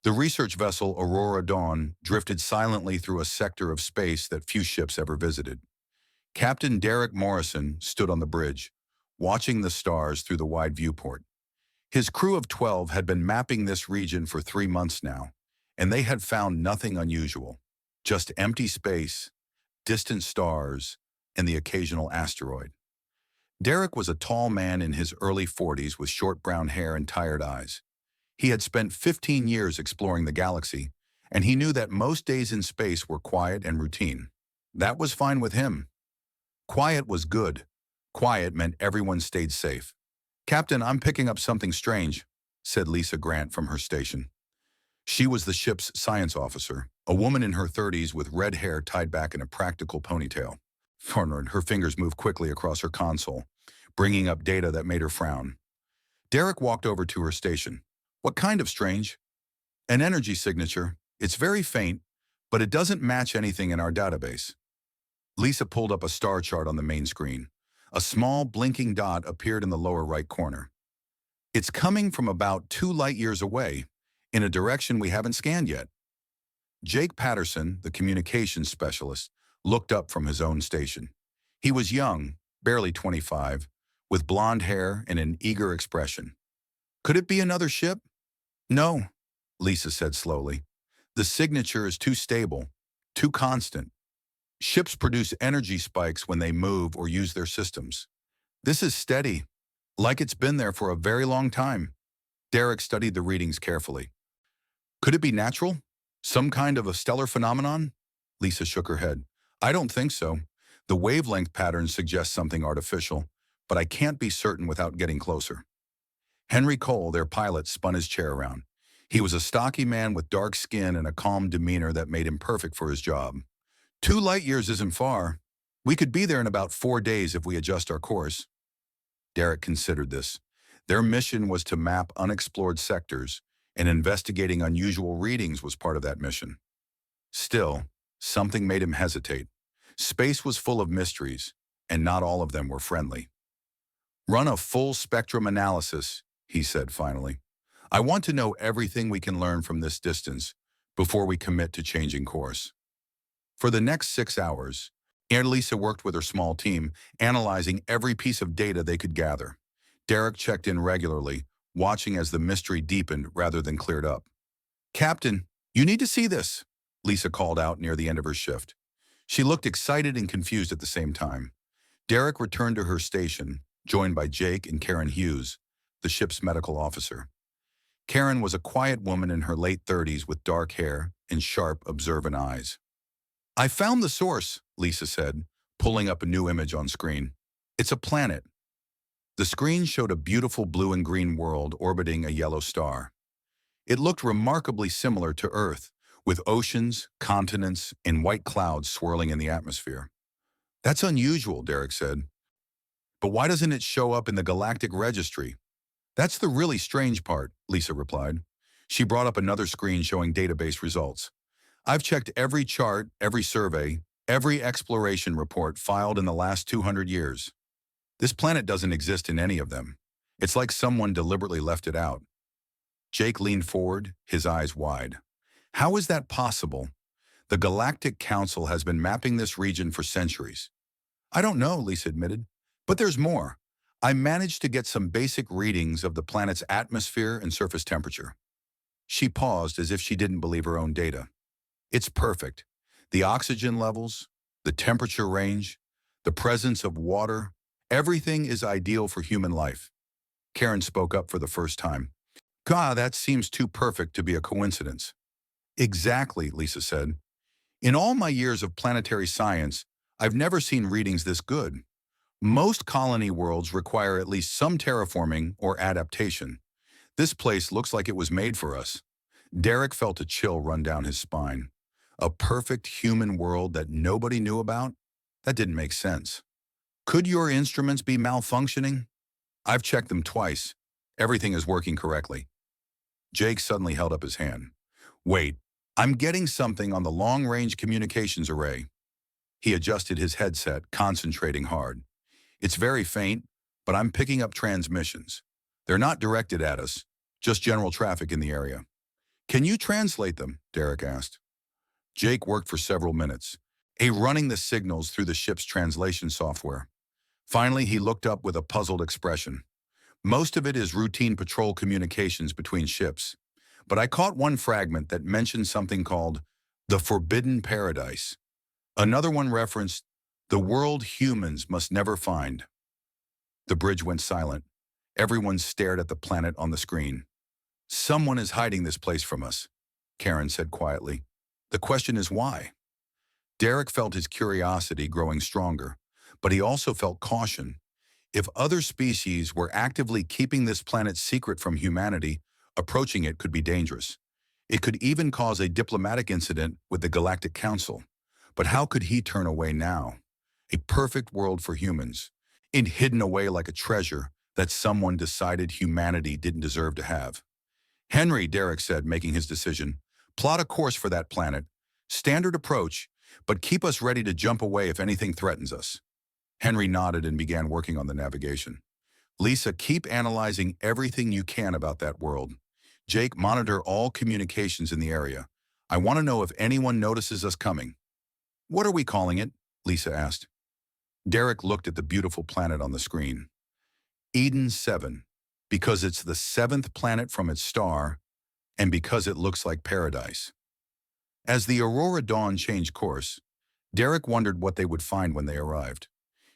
The research vessel Aurora Dawn drifted silently through a sector of space that few ships ever visited. Captain Derek Morrison stood on the bridge, watching the stars through the wide viewport. His crew of 12 had been mapping this region for 3 months now, and they had found nothing unusual, just empty space, distant stars, and the occasional asteroid. Derek was a tall man in his early 40s with short brown hair and tired eyes. He had spent 15 years exploring the galaxy, and he knew that most days in space were quiet and routine. That was fine with him. Quiet was good. Quiet meant everyone stayed safe. "Captain, I'm picking up something strange," said Lisa Grant from her station. She was the ship's science officer, a woman in her 30s with red hair tied back in a practical ponytail. Her fingers moved quickly across her console, bringing up data that made her frown. Derek walked over to her station. "What kind of strange?" "An energy signature. It's very faint, but it doesn't match anything in our database." Lisa pulled up a star chart on the main screen. A small blinking dot appeared in the lower right corner. "It's coming from about 2 light years away, in a direction we haven't scanned yet." Jake Patterson, the communications specialist, looked up from his own station. He was young, barely 25, with blonde hair and an eager expression. "Could it be another ship?" "No," Lisa said slowly. "The signature is too stable, too constant. Ships produce energy spikes when they move or use their systems. This is steady, like it's been there for a very long time." Derek studied the readings carefully. "Could it be natural? Some kind of a stellar phenomenon?" Lisa shook her head. "I don't think so. The wavelength pattern suggests something artificial, but I can't be certain without getting closer." Henry Cole, their pilot, spun his chair around. He was a stocky man with dark skin and a calm demeanor that made him perfect for his job. "2 light years isn't far. We could be there in about 4 days if we adjust our course." Derek considered this. Their mission was to map unexplored sectors, and investigating unusual readings was part of that mission. Still, something made him hesitate. Space was full of mysteries, and not all of them were friendly. "Run a full spectrum analysis," he said finally. "I want to know everything we can learn from this distance before we commit to changing course." For the next 6 hours, Lisa worked with her small team, analyzing every piece of data they could gather. Derek checked in regularly, watching as the mystery deepened rather than cleared up. "Captain, you need to see this," Lisa called out near the end of her shift. She looked excited and confused at the same time. Derek returned to her station, joined by Jake and Karen Hughes, the ship's medical officer. Karen was a quiet woman in her late 30s with dark hair and sharp, observant eyes. "I found the source," Lisa said, pulling up a new image on screen. "It's a planet." The screen showed a beautiful blue and green world orbiting a yellow star. It looked remarkably similar to Earth, with oceans, continents, and white clouds swirling in the atmosphere. "That's unusual," Derek said. "But why doesn't it show up in the Galactic Registry?" "That's the really strange part," Lisa replied. She brought up another screen showing database results. "I've checked every chart, every survey, every exploration report filed in the last 200 years. This planet doesn't exist in any of them. It's like someone deliberately left it out." Jake leaned forward, his eyes wide. "How is that possible? The Galactic Council has been mapping this region for centuries." "I don't know," Lisa admitted. "But there's more. I managed to get some basic readings of the planet's atmosphere and surface temperature." She paused as if she didn't believe her own data. "It's perfect. The oxygen levels, the temperature range, the presence of water, everything is ideal for human life." Karen spoke up for the first time. "God, that seems too perfect to be a coincidence." "Exactly," Lisa said. "In all my years of planetary science, I've never seen readings this good. Most colony worlds require at least some terraforming or adaptation. This place looks like it was made for us." Derek felt a chill run down his spine. A perfect human world that nobody knew about? That didn't make sense. "Could your instruments be malfunctioning?" "I've checked them twice. Everything is working correctly." Jake suddenly held up his hand. "Wait, I'm getting something on the long-range communications array." He adjusted his headset, concentrating hard. "It's very faint, but I'm picking up transmissions. They're not directed at us, just general traffic in the area." Can you translate them? Derek asked. Jake worked for several minutes, running the signals through the ship's translation software. Finally, he looked up with a puzzled expression. Most of it is routine patrol communications between ships, but I caught one fragment that mentioned something called the Forbidden Paradise. Another one referenced the world humans must never find. The bridge went silent. Everyone stared at the planet on the screen. Someone is hiding this place from us, Karen said quietly. The question is why? Derek felt his curiosity growing stronger, but he also felt caution. If other species were actively keeping this planet secret from humanity, approaching it could be dangerous. It could even cause a diplomatic incident with the Galactic Council. But how could he turn away now? A perfect world for humans, it hidden away like a treasure that someone decided humanity didn't deserve to have. Henry, Derek said, making his decision, plot a course for that planet. Standard approach, but keep us ready to jump away if anything threatens us. Henry nodded and began working on the navigation. Lisa, keep analyzing everything you can about that world. Jake, monitor all communications in the area. I want to know if anyone notices us coming. What are we calling it? Lisa asked. Derek looked at the beautiful planet on the screen. Eden 7, because it's the seventh planet from its star, and because it looks like paradise. As the Aurora Dawn changed course, Derek wondered what they would find when they arrived.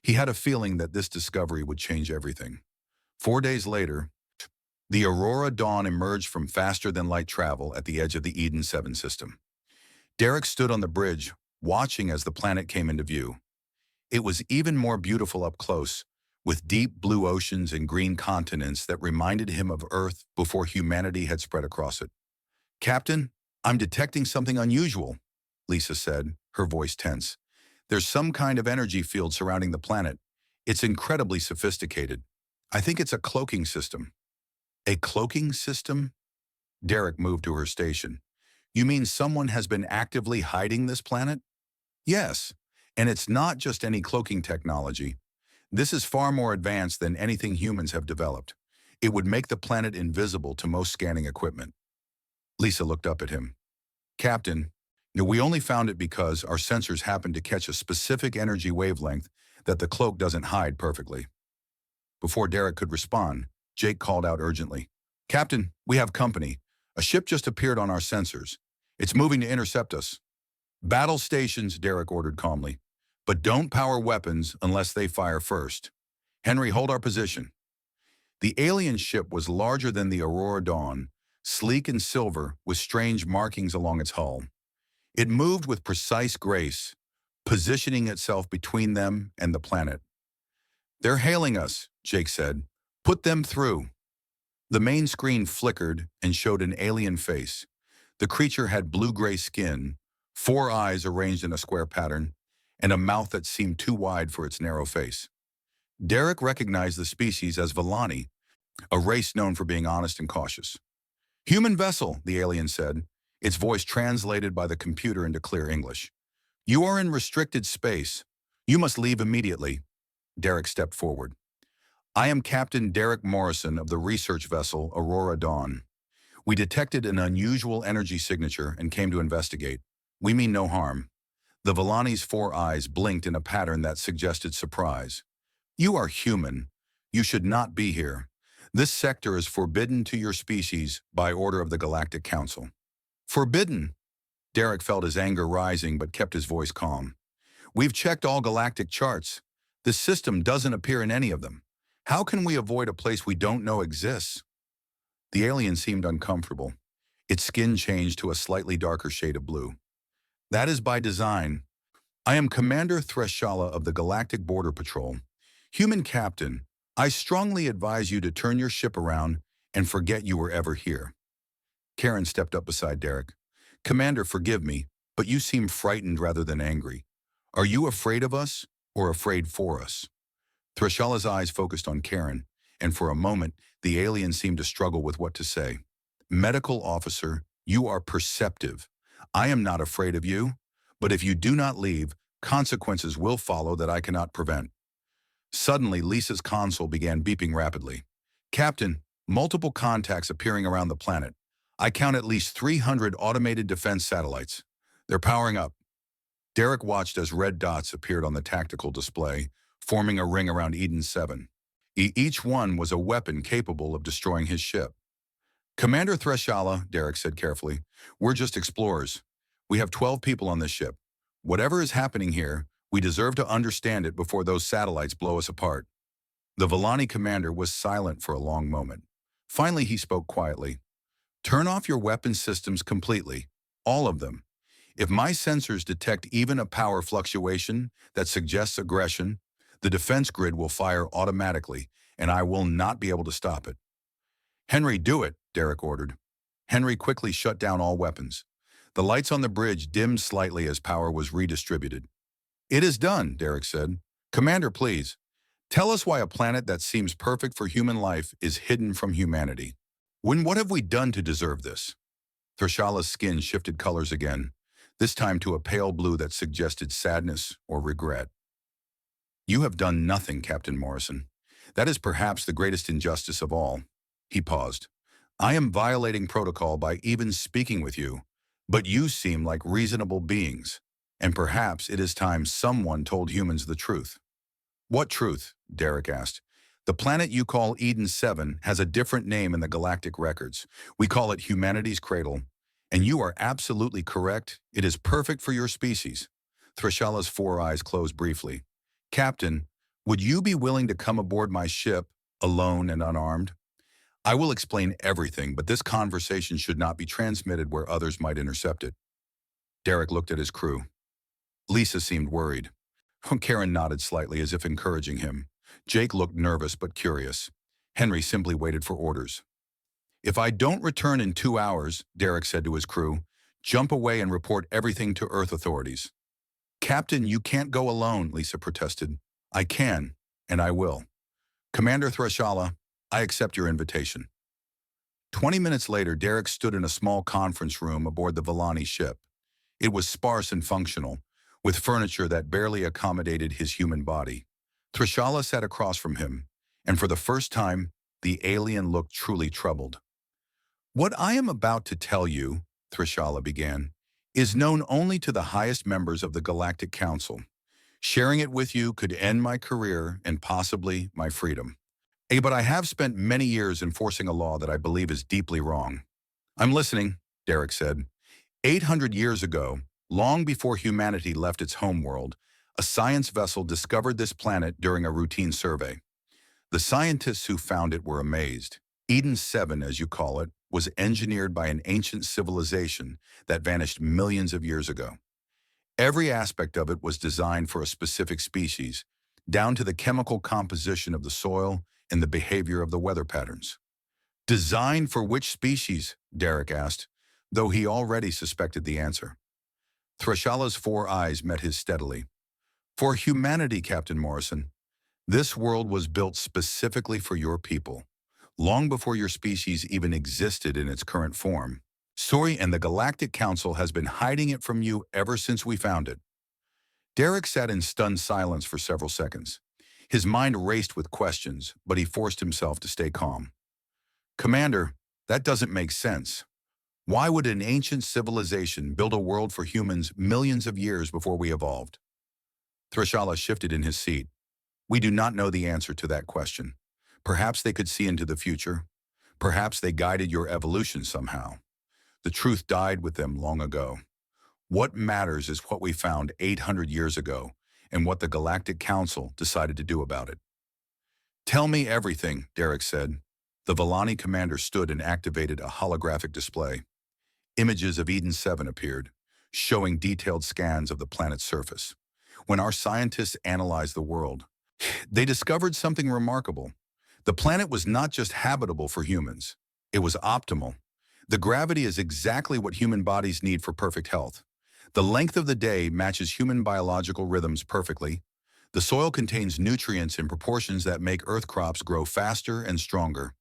He had a feeling that this discovery would change everything. 4 days later, the Aurora Dawn emerged from faster-than-light travel at the edge of the Eden 7 system. Derek stood on the bridge, watching as the planet came into view. It was even more beautiful up close, with deep blue oceans and green continents that reminded him of Earth before humanity had spread across it. Captain, I'm detecting something unusual, Lisa said, her voice tense. There's some kind of energy field surrounding the planet. It's incredibly sophisticated. I think it's a cloaking system. A cloaking system? Derek moved to her station. You mean someone has been actively hiding this planet? Yes, and it's not just any cloaking technology. This is far more advanced than anything humans have developed. It would make the planet invisible to most scanning equipment. Lisa looked up at him. Captain, we only found it because our sensors happened to catch a specific energy wavelength that the cloak doesn't hide perfectly. Before Derek could respond, Jake called out urgently. Captain, we have company. A ship just appeared on our sensors. It's moving to intercept us. Battle stations, Derek ordered calmly. But don't power weapons unless they fire first. Henry, hold our position. The alien ship was larger than the Aurora Dawn, sleek and silver with strange markings along its hull. It moved with precise grace, positioning itself between them and the planet. They're hailing us, Jake said. Put them through. The main screen flickered and showed an alien face. The creature had blue-gray skin, 4 eyes arranged in a square pattern, and a mouth that seemed too wide for its narrow face. Derek recognized the species as Villani, a race known for being honest and cautious. Human vessel, the alien said, its voice translated by the computer into clear English. You are in restricted space. You must leave immediately. Derek stepped forward. I am Captain Derek Morrison of the research vessel Aurora Dawn. We detected an unusual energy signature and came to investigate. We mean no harm. The Villani's 4 eyes blinked in a pattern that suggested surprise. You are human. You should not be here. This sector is forbidden to your species by order of the Galactic Council. Forbidden? Derek felt his anger rising but kept his voice calm. We've checked all galactic charts. This system doesn't appear in any of them. How can we avoid a place we don't know exists? The alien seemed uncomfortable. Its skin changed to a slightly darker shade of blue. That is by design. I am Commander Threshala of the Galactic Border Patrol. Human Captain, I strongly advise you to turn your ship around and forget you were ever here. Karen stepped up beside Derek. Commander, forgive me, but you seem frightened rather than angry. Are you afraid of us or afraid for us? Threshala's eyes focused on Karen, and for a moment, the alien seemed to struggle with what to say. Medical officer, you are perceptive. I am not afraid of you, but if you do not leave, consequences will follow that I cannot prevent. Suddenly, Lisa's console began beeping rapidly. Captain, multiple contacts appearing around the planet. I count at least 300 automated defense satellites. They're powering up. Derek watched as red dots appeared on the tactical display, forming a ring around Eden 7. Each one was a weapon capable of destroying his ship. Commander Threshala, Derek said carefully, we're just explorers. We have 12 people on this ship. Whatever is happening here, we deserve to understand it before those satellites blow us apart. The Villani commander was silent for a long moment. Finally, he spoke quietly. Turn off your weapon systems completely. All of them. If my sensors detect even a power fluctuation that suggests aggression, the defense grid will fire automatically, and I will not be able to stop it. Henry, do it, Derek ordered. Henry quickly shut down all weapons. The lights on the bridge dimmed slightly as power was redistributed. It is done, Derek said. Commander, please, tell us why a planet that seems perfect for human life is hidden from humanity. What have we done to deserve this? Threshala's skin shifted colors again, this time to a pale blue that suggested sadness or regret. You have done nothing, Captain Morrison. That is perhaps the greatest injustice of all. He paused. I am violating protocol by even speaking with you, but you seem like reasonable beings, and perhaps it is time someone told humans the truth. What truth? Derek asked. The planet you call Eden 7 has a different name in the galactic records. We call it humanity's cradle. And you are absolutely correct. It is perfect for your species. Threshala's 4 eyes closed briefly. Captain, would you be willing to come aboard my ship, alone and unarmed? I will explain everything, but this conversation should not be transmitted where others might intercept it. Derek looked at his crew. Lisa seemed worried. Karen nodded slightly as if encouraging him. Jake looked nervous but curious. Henry simply waited for orders. If I don't return in 2 hours, Derek said to his crew, jump away and report everything to Earth authorities. Captain, you can't go alone, Lisa protested. I can, and I will. Commander Threshala, I accept your invitation. 20 minutes later, Derek stood in a small conference room aboard the Villani ship. It was sparse and functional, with furniture that barely accommodated his human body. Threshala sat across from him, and for the first time, the alien looked truly troubled. What I am about to tell you, Threshala began, is known only to the highest members of the Galactic Council. Sharing it with you could end my career and possibly my freedom. But I have spent many years enforcing a law that I believe is deeply wrong. I'm listening, Derek said. 800 years ago, long before humanity left its homeworld, a science vessel discovered this planet during a routine survey. The scientists who found it were amazed. Eden 7, as you call it, was engineered by an ancient civilization that vanished millions of years ago. Every aspect of it was designed for a specific species, down to the chemical composition of the soil and the behavior of the weather patterns. Designed for which species? Derek asked, though he already suspected the answer. Threshala's 4 eyes met his steadily. For humanity, Captain Morrison. This world was built specifically for your people, long before your species even existed in its current form. Story and the Galactic Council has been hiding it from you ever since we found it. Derek sat in stunned silence for several seconds. His mind raced with questions, but he forced himself to stay calm. Commander, that doesn't make sense. Why would an ancient civilization build a world for humans millions of years before we evolved? Threshala shifted in his seat. We do not know the answer to that question. Perhaps they could see into the future. Perhaps they guided your evolution somehow. The truth died with them long ago. What matters is what we found 800 years ago and what the Galactic Council decided to do about it. Tell me everything, Derek said. The Villani commander stood and activated a holographic display. Images of Eden 7 appeared, showing detailed scans of the planet's surface. When our scientists analyzed the world, they discovered something remarkable. The planet was not just habitable for humans. It was optimal. The gravity is exactly what human bodies need for perfect health. The length of the day matches human biological rhythms perfectly. The soil contains nutrients in proportions that make Earth crops grow faster and stronger.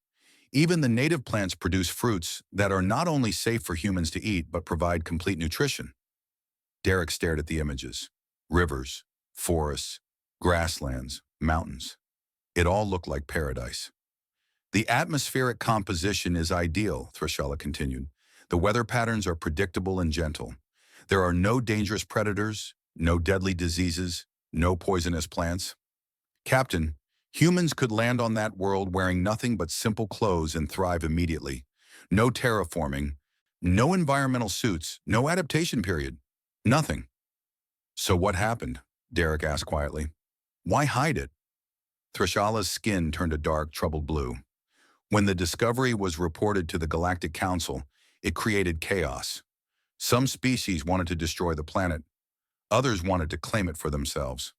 Even the native plants produce fruits that are not only safe for humans to eat, but provide complete nutrition. Derek stared at the images. Rivers, forests, grasslands, mountains. It all looked like paradise. The atmospheric composition is ideal, Threshala continued. The weather patterns are predictable and gentle. There are no dangerous predators, no deadly diseases, no poisonous plants. Captain, humans could land on that world wearing nothing but simple clothes and thrive immediately. No terraforming, no environmental suits, no adaptation period. Nothing. So what happened? Derek asked quietly. Why hide it? Thrishala's skin turned a dark, troubled blue. When the discovery was reported to the Galactic Council, it created chaos. Some species wanted to destroy the planet. Others wanted to claim it for themselves.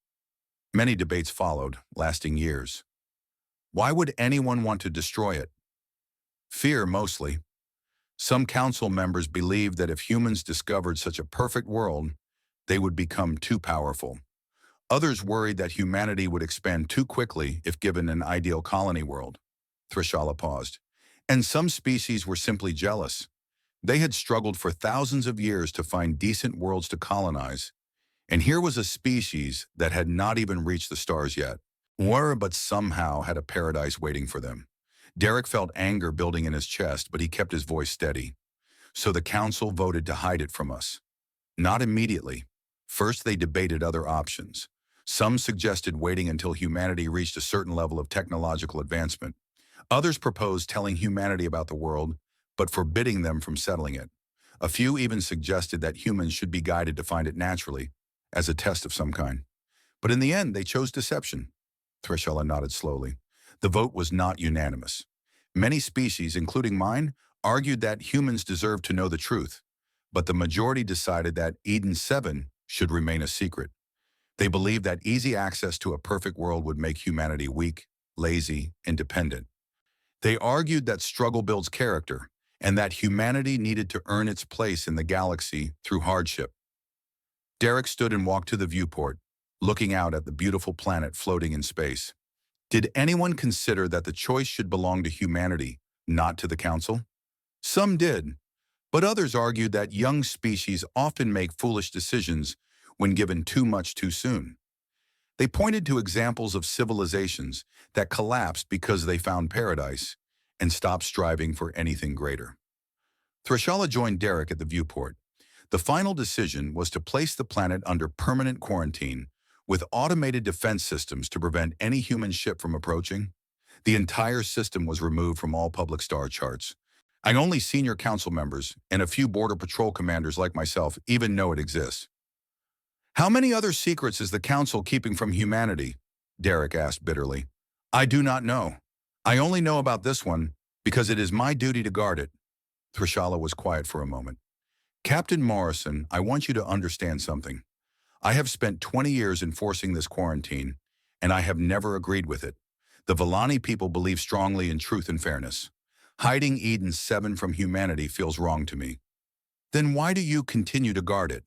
Many debates followed, lasting years. Why would anyone want to destroy it? Fear, mostly. Some council members believed that if humans discovered such a perfect world, they would become too powerful. Others worried that humanity would expand too quickly if given an ideal colony world. Trishala paused. And some species were simply jealous. They had struggled for thousands of years to find decent worlds to colonize. And here was a species that had not even reached the stars yet. Were but somehow had a paradise waiting for them. Derek felt anger building in his chest, but he kept his voice steady. So the council voted to hide it from us. Not immediately. First, they debated other options. Some suggested waiting until humanity reached a certain level of technological advancement. Others proposed telling humanity about the world, but forbidding them from settling it. A few even suggested that humans should be guided to find it naturally, as a test of some kind. But in the end, they chose deception. Thrishella nodded slowly. The vote was not unanimous. Many species, including mine, argued that humans deserved to know the truth, but the majority decided that Eden 7 should remain a secret. They believed that easy access to a perfect world would make humanity weak, lazy, and dependent. They argued that struggle builds character, and that humanity needed to earn its place in the galaxy through hardship. Derek stood and walked to the viewport, looking out at the beautiful planet floating in space. Did anyone consider that the choice should belong to humanity, not to the Council? Some did, but others argued that young species often make foolish decisions when given too much too soon. They pointed to examples of civilizations that collapsed because they found paradise and stopped striving for anything greater. Thrashala joined Derek at the viewport. The final decision was to place the planet under permanent quarantine with automated defense systems to prevent any human ship from approaching. The entire system was removed from all public star charts. And only senior council members and a few border patrol commanders like myself even know it exists. How many other secrets is the council keeping from humanity? Derek asked bitterly. I do not know. I only know about this one because it is my duty to guard it. Thrashala was quiet for a moment. Captain Morrison, I want you to understand something. I have spent 20 years enforcing this quarantine, and I have never agreed with it. The Villani people believe strongly in truth and fairness. Hiding Eden 7 from humanity feels wrong to me. Then why do you continue to guard it?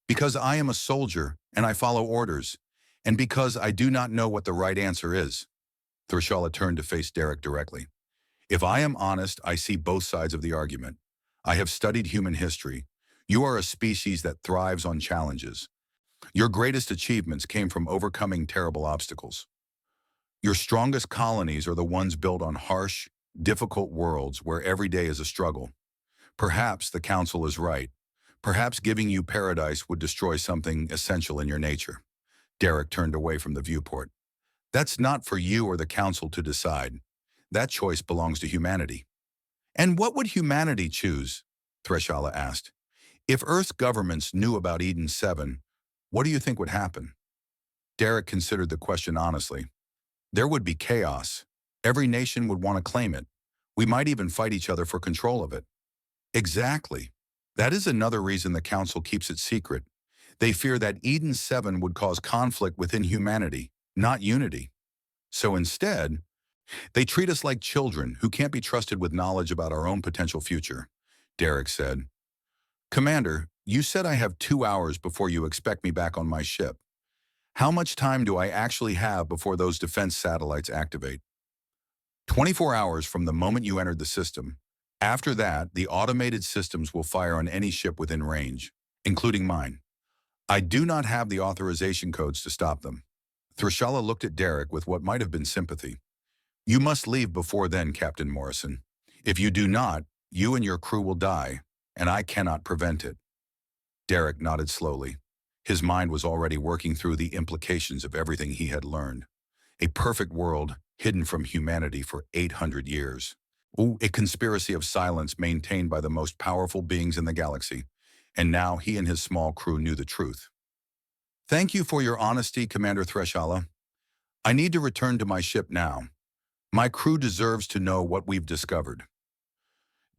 Because I am a soldier, and I follow orders, and because I do not know what the right answer is. Thrashala turned to face Derek directly. If I am honest, I see both sides of the argument. I have studied human history. You are a species that thrives on challenges. Your greatest achievements came from overcoming terrible obstacles. Your strongest colonies are the ones built on harsh, difficult worlds where every day is a struggle. Perhaps the Council is right. Perhaps giving you paradise would destroy something essential in your nature. Derek turned away from the viewport. That's not for you or the Council to decide. That choice belongs to humanity. And what would humanity choose? Threshala asked. If Earth's governments knew about Eden 7, what do you think would happen? Derek considered the question honestly. There would be chaos. Every nation would want to claim it. We might even fight each other for control of it. Exactly. That is another reason the Council keeps it secret. They fear that Eden 7 would cause conflict within humanity, not unity. So instead, they treat us like children who can't be trusted with knowledge about our own potential future. Derek said, Commander, you said I have 2 hours before you expect me back on my ship. How much time do I actually have before those defense satellites activate? 24 hours from the moment you entered the system. After that, the automated systems will fire on any ship within range, including mine. I do not have the authorization codes to stop them. Thrashala looked at Derek with what might have been sympathy. You must leave before then, Captain Morrison. If you do not, you and your crew will die. and I cannot prevent it. Derek nodded slowly. His mind was already working through the implications of everything he had learned. A perfect world hidden from humanity for 800 years. Ooh, a conspiracy of silence maintained by the most powerful beings in the galaxy. And now he and his small crew knew the truth. Thank you for your honesty, Commander Threshala. I need to return to my ship now. My crew deserves to know what we've discovered.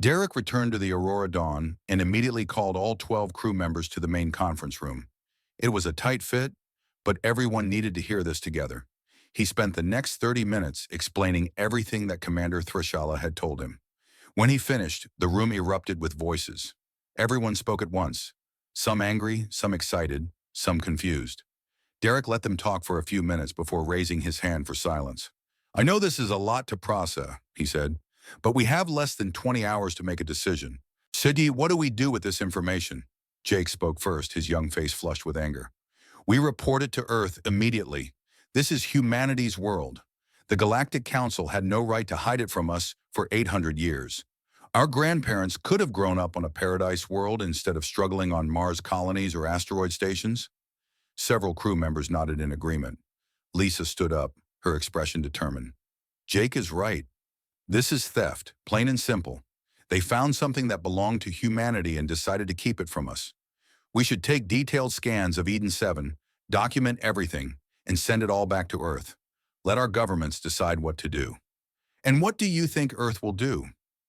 Derek returned to the Aurora Dawn and immediately called all 12 crew members to the main conference room. It was a tight fit, but everyone needed to hear this together. He spent the next 30 minutes explaining everything that Commander Threshala had told him. When he finished, the room erupted with voices. Everyone spoke at once, some angry, some excited, some confused. Derek let them talk for a few minutes before raising his hand for silence. I know this is a lot to process, he said, but we have less than 20 hours to make a decision. Sidi, what do we do with this information? Jake spoke first, his young face flushed with anger. We report it to Earth immediately. This is humanity's world. The Galactic Council had no right to hide it from us for 800 years. Our grandparents could have grown up on a paradise world instead of struggling on Mars colonies or asteroid stations. Several crew members nodded in agreement. Lisa stood up, her expression determined. Jake is right. This is theft, plain and simple. They found something that belonged to humanity and decided to keep it from us. We should take detailed scans of Eden 7, document everything, and send it all back to Earth. Let our governments decide what to do. And what do you think Earth will do?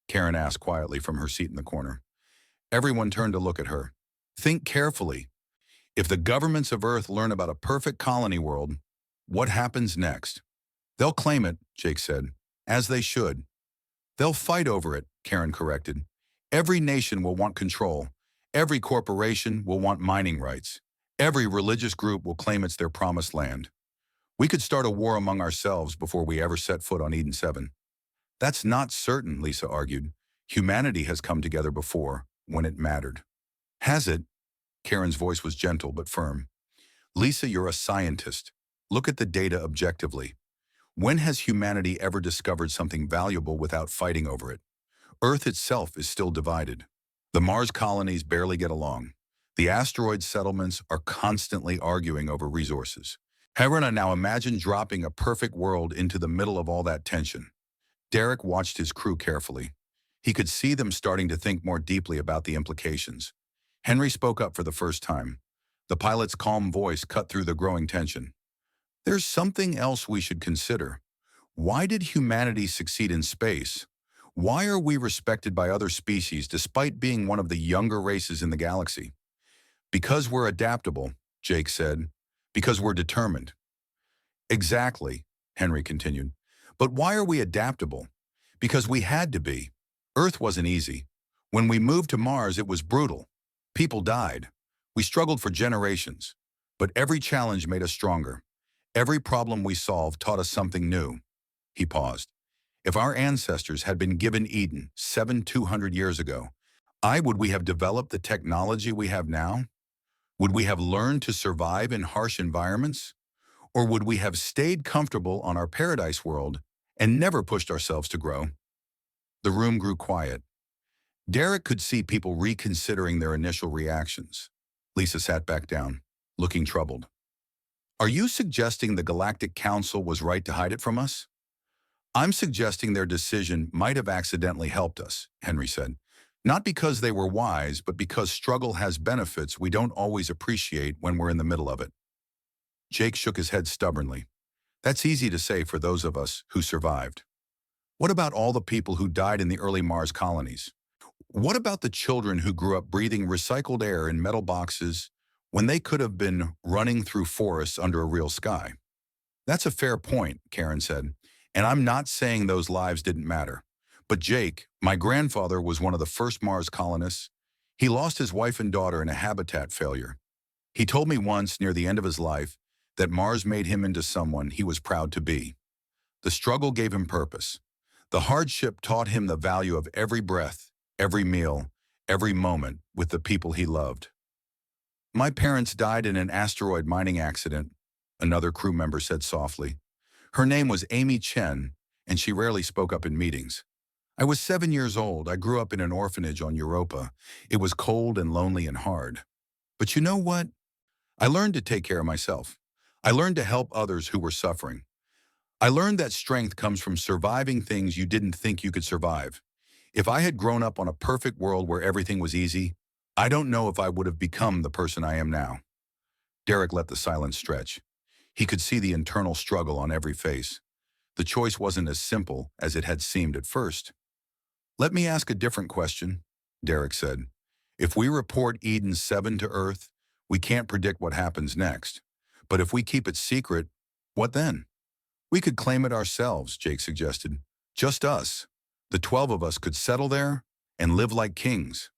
Karen asked quietly from her seat in the corner. Everyone turned to look at her. Think carefully. If the governments of Earth learn about a perfect colony world, what happens next? They'll claim it, Jake said, as they should. They'll fight over it, Karen corrected. Every nation will want control. Every corporation will want mining rights. Every religious group will claim it's their promised land. We could start a war among ourselves before we ever set foot on Eden 7. That's not certain, Lisa argued. Humanity has come together before, when it mattered. Has it? Karen's voice was gentle but firm. Lisa, you're a scientist. Look at the data objectively. When has humanity ever discovered something valuable without fighting over it? Earth itself is still divided. The Mars colonies barely get along. The asteroid settlements are constantly arguing over resources. Helena, now imagine dropping a perfect world into the middle of all that tension. Derek watched his crew carefully. He could see them starting to think more deeply about the implications. Henry spoke up for the first time. The pilot's calm voice cut through the growing tension. There's something else we should consider. Why did humanity succeed in space? Why are we respected by other species despite being one of the younger races in the galaxy? Because we're adaptable, Jake said. Because we're determined. Exactly, Henry continued. But why are we adaptable? Because we had to be. Earth wasn't easy. When we moved to Mars, it was brutal. People died. We struggled for generations. But every challenge made us stronger. Every problem we solved taught us something new. He paused. If our ancestors had been given Eden 200 years ago, would we have developed the technology we have now? Would we have learned to survive in harsh environments? Or would we have stayed comfortable on our paradise world and never pushed ourselves to grow? The room grew quiet. Derek could see people reconsidering their initial reactions. Lisa sat back down, looking troubled. Are you suggesting the Galactic Council was right to hide it from us? I'm suggesting their decision might have accidentally helped us, Henry said. Not because they were wise, but because struggle has benefits we don't always appreciate when we're in the middle of it. Jake shook his head stubbornly. That's easy to say for those of us who survived. What about all the people who died in the early Mars colonies? What about the children who grew up breathing recycled air in metal boxes when they could have been running through forests under a real sky? That's a fair point, Karen said, and I'm not saying those lives didn't matter. But Jake, my grandfather, was one of the first Mars colonists. He lost his wife and daughter in a habitat failure. He told me once, near the end of his life, that Mars made him into someone he was proud to be. The struggle gave him purpose. The hardship taught him the value of every breath, every meal, every moment with the people he loved. My parents died in an asteroid mining accident, another crew member said softly. Her name was Amy Chen, and she rarely spoke up in meetings. I was 7 years old. I grew up in an orphanage on Europa. It was cold and lonely and hard. But you know what? I learned to take care of myself. I learned to help others who were suffering. I learned that strength comes from surviving things you didn't think you could survive. If I had grown up on a perfect world where everything was easy, I don't know if I would have become the person I am now. Derek let the silence stretch. He could see the internal struggle on every face. The choice wasn't as simple as it had seemed at first. Let me ask a different question, Derek said. If we report Eden 7 to Earth, we can't predict what happens next. But if we keep it secret, what then? We could claim it ourselves, Jake suggested. Just us. The 12 of us could settle there and live like kings.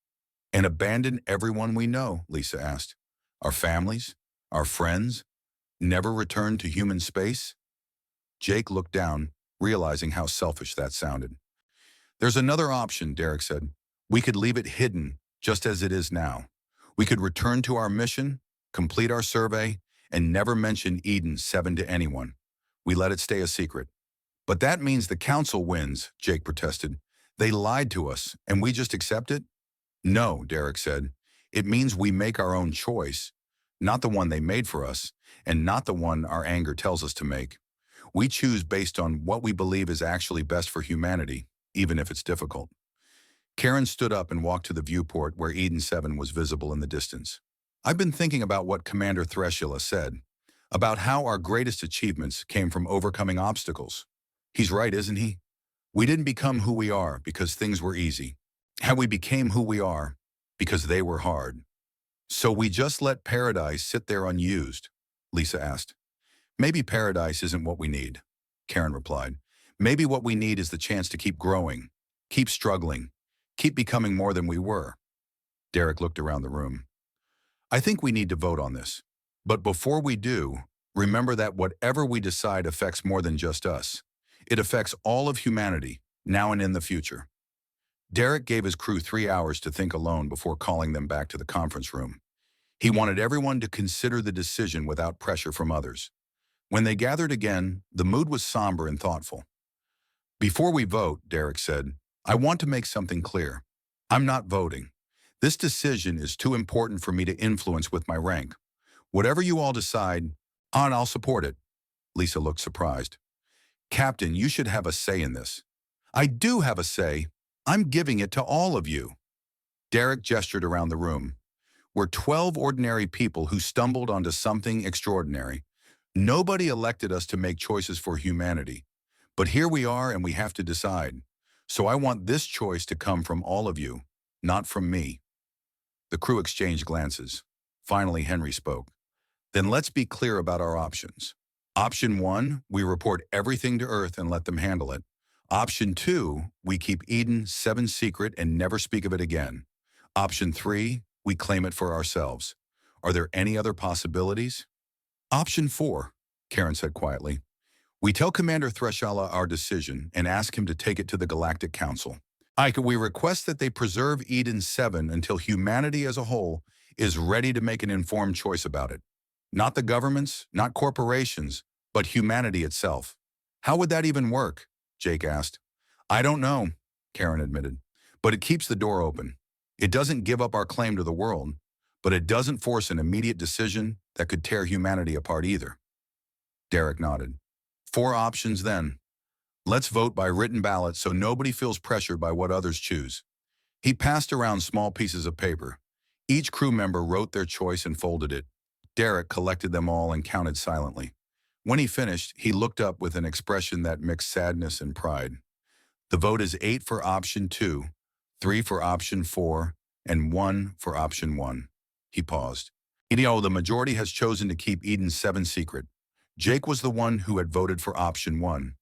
And abandon everyone we know, Lisa asked. Our families? Our friends? Never return to human space? Jake looked down, realizing how selfish that sounded. There's another option, Derek said. We could leave it hidden, just as it is now. We could return to our mission, complete our survey, and never mention Eden 7 to anyone. We let it stay a secret. But that means the council wins, Jake protested. They lied to us, and we just accept it? No, Derek said. It means we make our own choice, not the one they made for us, and not the one our anger tells us to make. We choose based on what we believe is actually best for humanity, even if it's difficult. Karen stood up and walked to the viewport where Eden 7 was visible in the distance. I've been thinking about what Commander Threshula said, about how our greatest achievements came from overcoming obstacles. He's right, isn't he? We didn't become who we are because things were easy. How we became who we are because they were hard. So we just let paradise sit there unused, Lisa asked. Maybe paradise isn't what we need, Karen replied. Maybe what we need is the chance to keep growing, keep struggling, keep becoming more than we were. Derek looked around the room. I think we need to vote on this. But before we do, remember that whatever we decide affects more than just us. It affects all of humanity, now and in the future. Derek gave his crew 3 hours to think alone before calling them back to the conference room. He wanted everyone to consider the decision without pressure from others. When they gathered again, the mood was somber and thoughtful. Before we vote, Derek said, I want to make something clear. I'm not voting. This decision is too important for me to influence with my rank. Whatever you all decide, I'll support it. Lisa looked surprised. Captain, you should have a say in this. I do have a say. I'm giving it to all of you. Derek gestured around the room. We're 12 ordinary people who stumbled onto something extraordinary. Nobody elected us to make choices for humanity. But here we are and we have to decide. So I want this choice to come from all of you, not from me. The crew exchanged glances. Finally, Henry spoke. Then let's be clear about our options. Option 1, we report everything to Earth and let them handle it. Option 2, we keep Eden 7 secret and never speak of it again. Option 3, we claim it for ourselves. Are there any other possibilities? Option 4, Karen said quietly. We tell Commander Threshala our decision and ask him to take it to the Galactic Council. We request that they preserve Eden 7 until humanity as a whole is ready to make an informed choice about it. Not the governments, not corporations, but humanity itself. How would that even work? Jake asked. I don't know, Karen admitted, but it keeps the door open. It doesn't give up our claim to the world, but it doesn't force an immediate decision that could tear humanity apart either. Derek nodded. 4 options then. Let's vote by written ballot so nobody feels pressured by what others choose. He passed around small pieces of paper. Each crew member wrote their choice and folded it. Derek collected them all and counted silently. When he finished, he looked up with an expression that mixed sadness and pride. The vote is 8 for option 2, 3 for option 4, and 1 for option 1. He paused. The majority has chosen to keep Eden 7 secret. Jake was the one who had voted for option 1.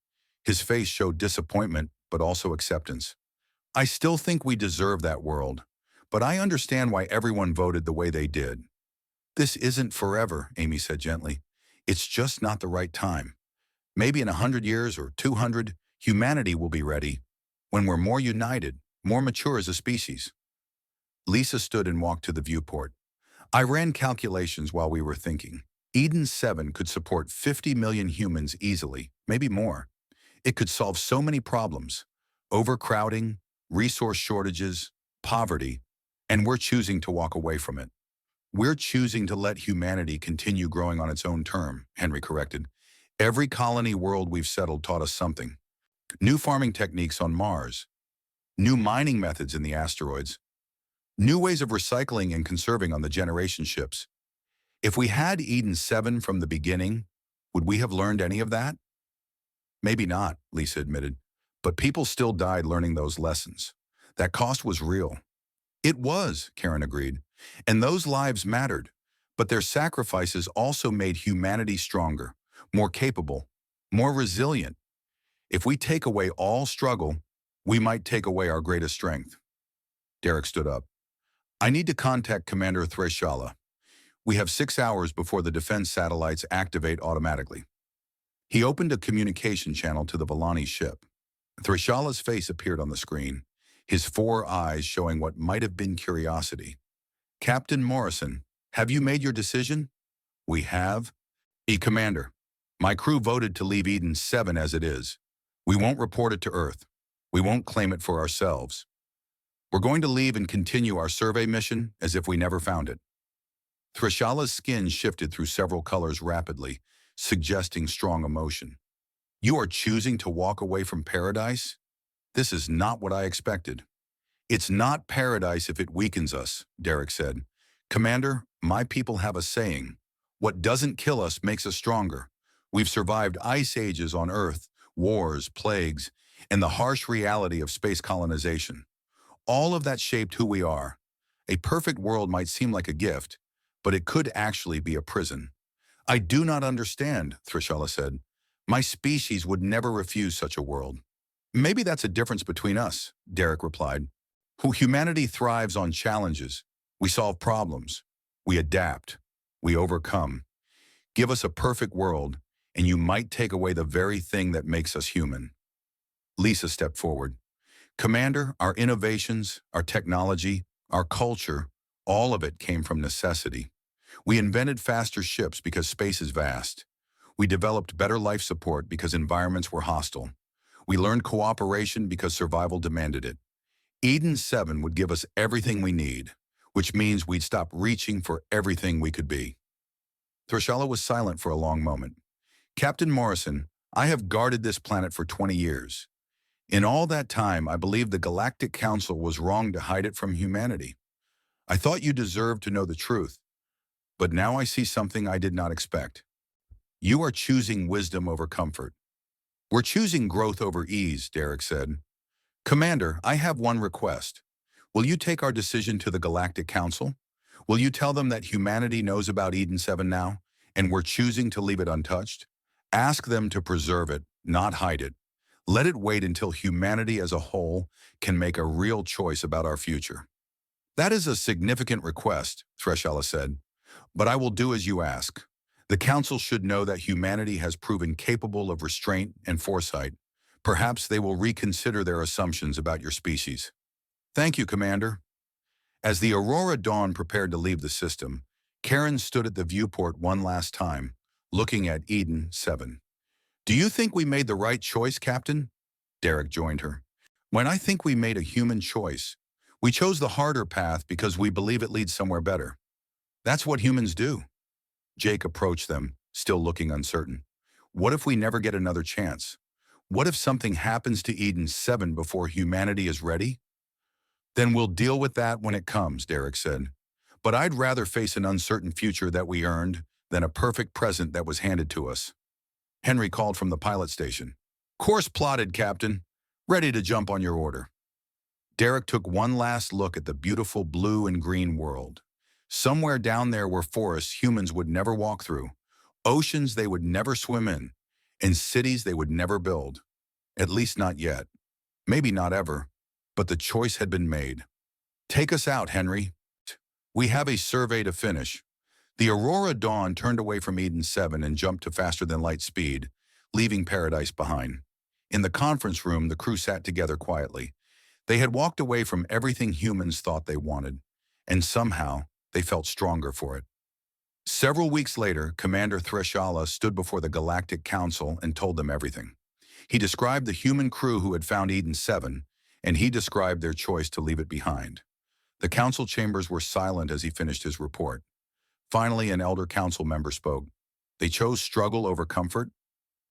His face showed disappointment, but also acceptance. I still think we deserve that world, but I understand why everyone voted the way they did. This isn't forever, Amy said gently. It's just not the right time. Maybe in 100 years or 200, humanity will be ready, when we're more united, more mature as a species. Lisa stood and walked to the viewport. I ran calculations while we were thinking. Eden 7 could support 50 million humans easily, maybe more. It could solve so many problems. Overcrowding, resource shortages, poverty, and we're choosing to walk away from it. We're choosing to let humanity continue growing on its own term, Henry corrected. Every colony world we've settled taught us something. New farming techniques on Mars, new mining methods in the asteroids, new ways of recycling and conserving on the generation ships. If we had Eden 7 from the beginning, would we have learned any of that? Maybe not, Lisa admitted. But people still died learning those lessons. That cost was real. It was, Karen agreed. And those lives mattered. But their sacrifices also made humanity stronger, more capable, more resilient. If we take away all struggle, we might take away our greatest strength. Derek stood up. I need to contact Commander Threshala. We have 6 hours before the defense satellites activate automatically. He opened a communication channel to the Villani ship. Threshala's face appeared on the screen, his 4 eyes showing what might have been curiosity. Captain Morrison, have you made your decision? We have. Commander, my crew voted to leave Eden 7 as it is. We won't report it to Earth. We won't claim it for ourselves. We're going to leave and continue our survey mission as if we never found it. Threshala's skin shifted through several colors rapidly, suggesting strong emotion. You are choosing to walk away from paradise? This is not what I expected. It's not paradise if it weakens us, Derek said. Commander, my people have a saying. What doesn't kill us makes us stronger. We've survived ice ages on Earth, wars, plagues, and the harsh reality of space colonization. All of that shaped who we are. A perfect world might seem like a gift, but it could actually be a prison. I do not understand, Threshalla said. My species would never refuse such a world. Maybe that's a difference between us, Derek replied. Humanity thrives on challenges. We solve problems. We adapt. We overcome. Give us a perfect world, and you might take away the very thing that makes us human. Lisa stepped forward. Commander, our innovations, our technology, our culture, all of it came from necessity. We invented faster ships because space is vast. We developed better life support because environments were hostile. We learned cooperation because survival demanded it. Eden 7 would give us everything we need, which means we'd stop reaching for everything we could be. Threshalla was silent for a long moment. Captain Morrison, I have guarded this planet for 20 years. In all that time, I believe the Galactic Council was wrong to hide it from humanity. I thought you deserved to know the truth, but now I see something I did not expect. You are choosing wisdom over comfort. We're choosing growth over ease, Derek said. Commander, I have one request. Will you take our decision to the Galactic Council? Will you tell them that humanity knows about Eden 7 now, and we're choosing to leave it untouched? Ask them to preserve it, not hide it. Let it wait until humanity as a whole can make a real choice about our future. That is a significant request, Threshalla said, but I will do as you ask. The Council should know that humanity has proven capable of restraint and foresight. Perhaps they will reconsider their assumptions about your species. Thank you, Commander. As the Aurora Dawn prepared to leave the system, Karen stood at the viewport one last time, looking at Eden 7. Do you think we made the right choice, Captain? Derek joined her. When I think we made a human choice, we chose the harder path because we believe it leads somewhere better. That's what humans do. Jake approached them, still looking uncertain. What if we never get another chance? What if something happens to Eden 7 before humanity is ready? Then we'll deal with that when it comes, Derek said. But I'd rather face an uncertain future that we earned than a perfect present that was handed to us. Henry called from the pilot station. Course plotted, Captain. Ready to jump on your order. Derek took one last look at the beautiful blue and green world. Somewhere down there were forests humans would never walk through, oceans they would never swim in, and cities they would never build. At least not yet. Maybe not ever. But the choice had been made. Take us out, Henry. We have a survey to finish. The Aurora Dawn turned away from Eden 7 and jumped to faster-than-light speed, leaving paradise behind. In the conference room, the crew sat together quietly. They had walked away from everything humans thought they wanted, and somehow they felt stronger for it. Several weeks later, Commander Threshala stood before the Galactic Council and told them everything. He described the human crew who had found Eden 7 and he described their choice to leave it behind. The council chambers were silent as he finished his report. Finally, an elder council member spoke. They chose struggle over comfort?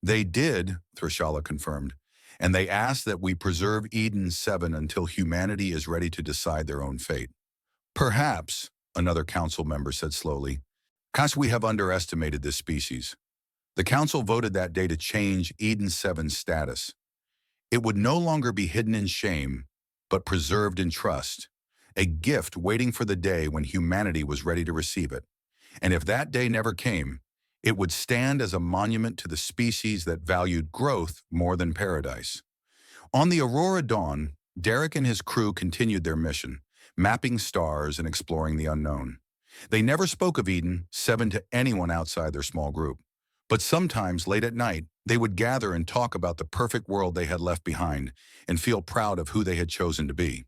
They did, Thrashala confirmed, and they asked that we preserve Eden 7 until humanity is ready to decide their own fate. Perhaps, another council member said slowly, because we have underestimated this species. The council voted that day to change Eden 7's status. It would no longer be hidden in shame, but preserved in trust, a gift waiting for the day when humanity was ready to receive it. And if that day never came, it would stand as a monument to the species that valued growth more than paradise. On the Aurora Dawn, Derek and his crew continued their mission, mapping stars and exploring the unknown. They never spoke of Eden 7 to anyone outside their small group. But sometimes, late at night, they would gather and talk about the perfect world they had left behind and feel proud of who they had chosen to be.